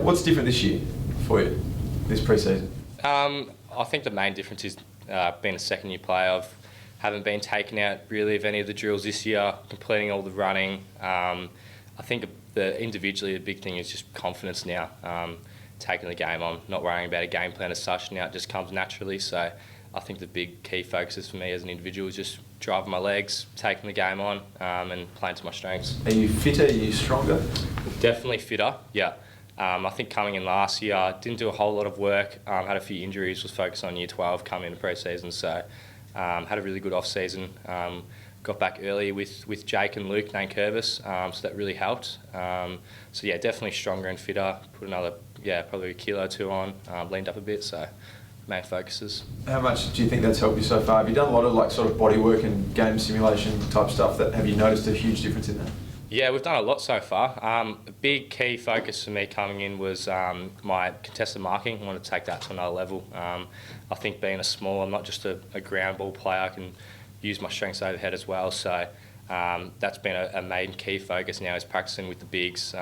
What's different this year for you, this pre-season? I think the main difference is being a second-year player. I haven't been taken out really of any of the drills this year, completing all the running. I think individually the big thing is just confidence now, taking the game on, not worrying about a game plan as such. Now it just comes naturally. So I think the big key focuses for me as an individual is just driving my legs, taking the game on, and playing to my strengths. Are you fitter? Are you stronger? Definitely fitter, yeah. I think coming in last year, I didn't do a whole lot of work, had a few injuries, was focused on year 12 coming into pre-season, so had a really good off-season. Got back early with Jake and Luke named Curvis, so that really helped. So yeah, definitely stronger and fitter, put another, probably a kilo or two on, leaned up a bit, so main focuses. How much do you think that's helped you so far? Have you done a lot of like sort of body work and game simulation type stuff? Have you noticed a huge difference in that? Yeah, we've done a lot so far. A big key focus for me coming in was my contested marking. I wanted to take that to another level. I think being a small, I'm not just a ground ball player, I can use my strengths overhead as well. So that's been a main key focus now, is practicing with the bigs,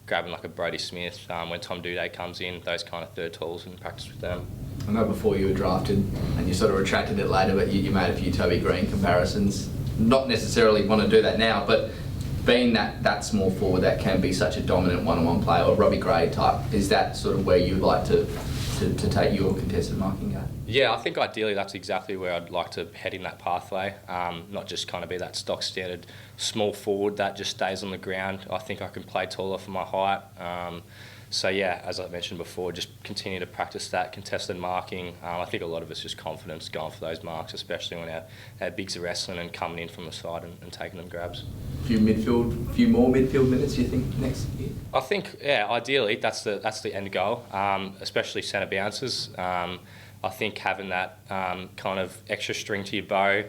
grabbing like a Brodie Smith when Tom Duday comes in, those kind of third tools, and practice with them. I know before you were drafted, and you sort of retracted it later, but you made a few Toby Green comparisons. Not necessarily want to do that now, but being that small forward that can be such a dominant one-on-one player, or Robbie Gray type, is that sort of where you'd like to take your contested marking game? Yeah, I think ideally that's exactly where I'd like to head in that pathway, not just kind of be that stock standard small forward that just stays on the ground. I think I can play taller for my height. So yeah, as I mentioned before, just continue to practice that contested marking. I think a lot of it's just confidence going for those marks, especially when our bigs are wrestling and coming in from the side and taking them grabs. A few more midfield minutes, you think, next year? I think, yeah, ideally that's the end goal, especially centre bounces. I think having that kind of extra string to your bow,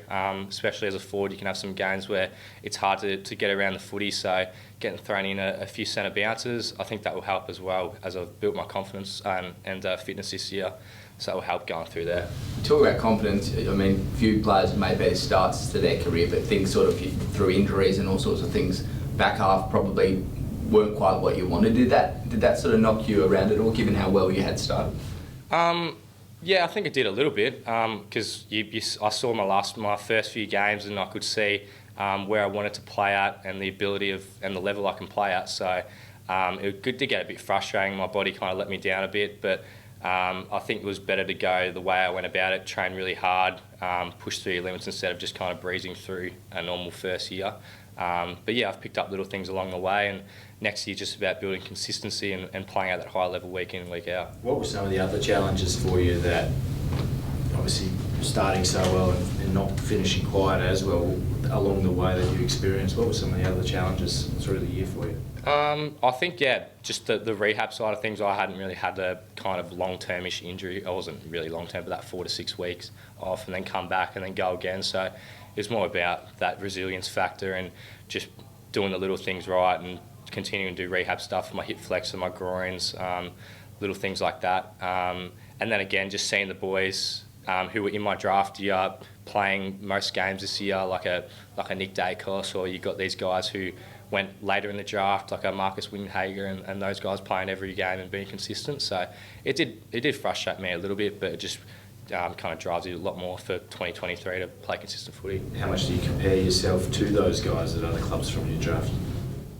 especially as a forward, you can have some games where it's hard to get around the footy, so getting thrown in a few centre bounces, I think that will help as well, as I've built my confidence and fitness this year, so that will help going through there. You talk about confidence, I mean, few players have made better starts to their career, but things sort of through injuries and all sorts of things, back half probably weren't quite what you wanted. Did that sort of knock you around at all, given how well you had started? Yeah, I think it did a little bit, because I saw my first few games and I could see where I wanted to play at and the ability and the level I can play at. So it was good to get a bit frustrating. My body kind of let me down a bit, but I think it was better to go the way I went about it, train really hard, push through your limits instead of just kind of breezing through a normal first year. But yeah, I've picked up little things along the way, and next year just about building consistency and playing at that high level week in and week out. What were some of the other challenges for you that, obviously starting so well and not finishing quite as well along the way that you experienced? What were some of the other challenges through the year for you? I think, yeah, just the rehab side of things. I hadn't really had a kind of long-term-ish injury. I wasn't really long-term, but that 4 to 6 weeks off and then come back and then go again. So it was more about that resilience factor and just doing the little things right and continuing to do rehab stuff for my hip flex and my groins, little things like that. And then again, just seeing the boys who were in my draft year playing most games this year, like a Nick Dacos, or you got these guys who went later in the draft, like a Marcus Winhager and those guys playing every game and being consistent. So it did frustrate me a little bit, but it just kind of drives you a lot more for 2023 to play consistent footy. How much do you compare yourself to those guys at other clubs from your draft?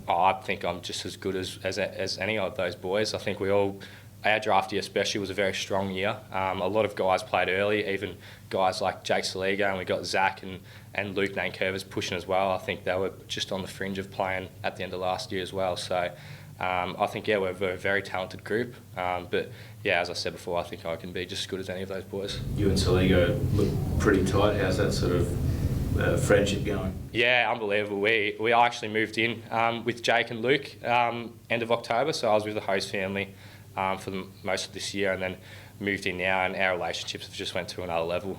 I think I'm just as good as any of those boys. I think our draft year especially was a very strong year. A lot of guys played early, even guys like Jake Saligo, and we got Zach and Luke Nankervis pushing as well. I think they were just on the fringe of playing at the end of last year as well. So I think, yeah, we're a very talented group. But yeah, as I said before, I think I can be just as good as any of those boys. You and Saligo look pretty tight. How's that sort of friendship going? Yeah, unbelievable. We actually moved in with Jake and Luke end of October, so I was with the host family for most of this year, and then moved in now, and our relationships have just went to another level.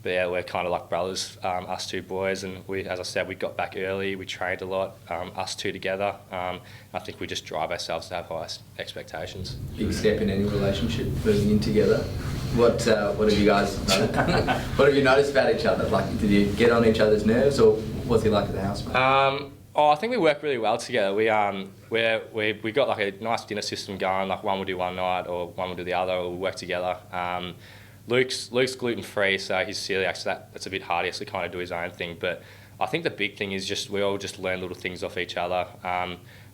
But yeah, we're kind of like brothers, us two boys, and as I said, we got back early, we trained a lot, us two together. I think we just drive ourselves to have high expectations. Big step in any relationship, moving in together. What have you guys what have you noticed about each other? Like, did you get on each other's nerves, or what's he like at the house, mate? Oh, I think we work really well together. We got like a nice dinner system going. Like one will do one night, or one will do the other, or we'll work together. Luke's gluten free, so he's celiac, so that's a bit hard. He has to kind of do his own thing. But I think the big thing is just we all just learn little things off each other.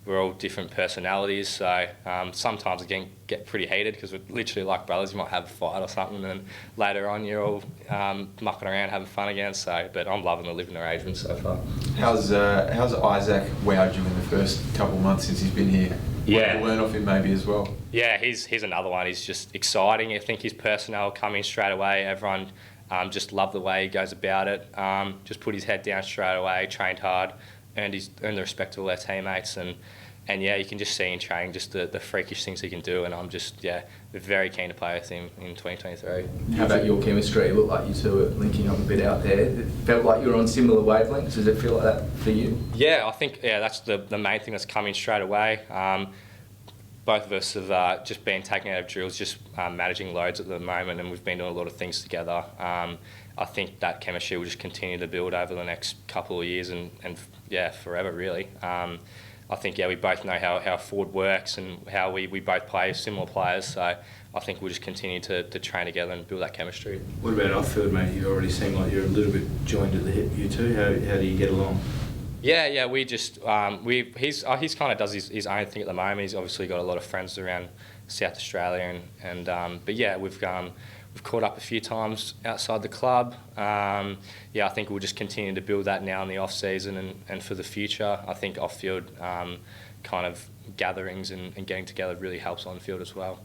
We're all different personalities, so sometimes it can get pretty heated because we're literally like brothers. You might have a fight or something, and later on you're all mucking around having fun again. So, but I'm loving the living arrangement so far. How's Isaac wowed you in the first couple of months since he's been here? Yeah. What did you learn off him maybe as well? Yeah, he's another one. He's just exciting. I think his personnel come in straight away. Everyone just loved the way he goes about it. Just put his head down straight away, trained hard, earned the respect of all their teammates, and yeah, you can just see in training just the freakish things he can do, and I'm just very keen to play with him in 2023. How about your chemistry? It looked like you two were linking up a bit out there. It felt like you were on similar wavelengths. Does it feel like that for you? Yeah, I think that's the main thing that's coming straight away. Both of us have just been taken out of drills, just managing loads at the moment, and we've been doing a lot of things together. I think that chemistry will just continue to build over the next couple of years and forever really. I think we both know how forward works and how we both play similar players, so I think we'll just continue to train together and build that chemistry. What about off-field, mate? You already seem like you're a little bit joined at the hip, you two. How do you get along? Yeah, we just he's kind of does his own thing at the moment. He's obviously got a lot of friends around South Australia, and but yeah, we've caught up a few times outside the club. I think we'll just continue to build that now in the off season and for the future. I think off field kind of gatherings and getting together really helps on field as well.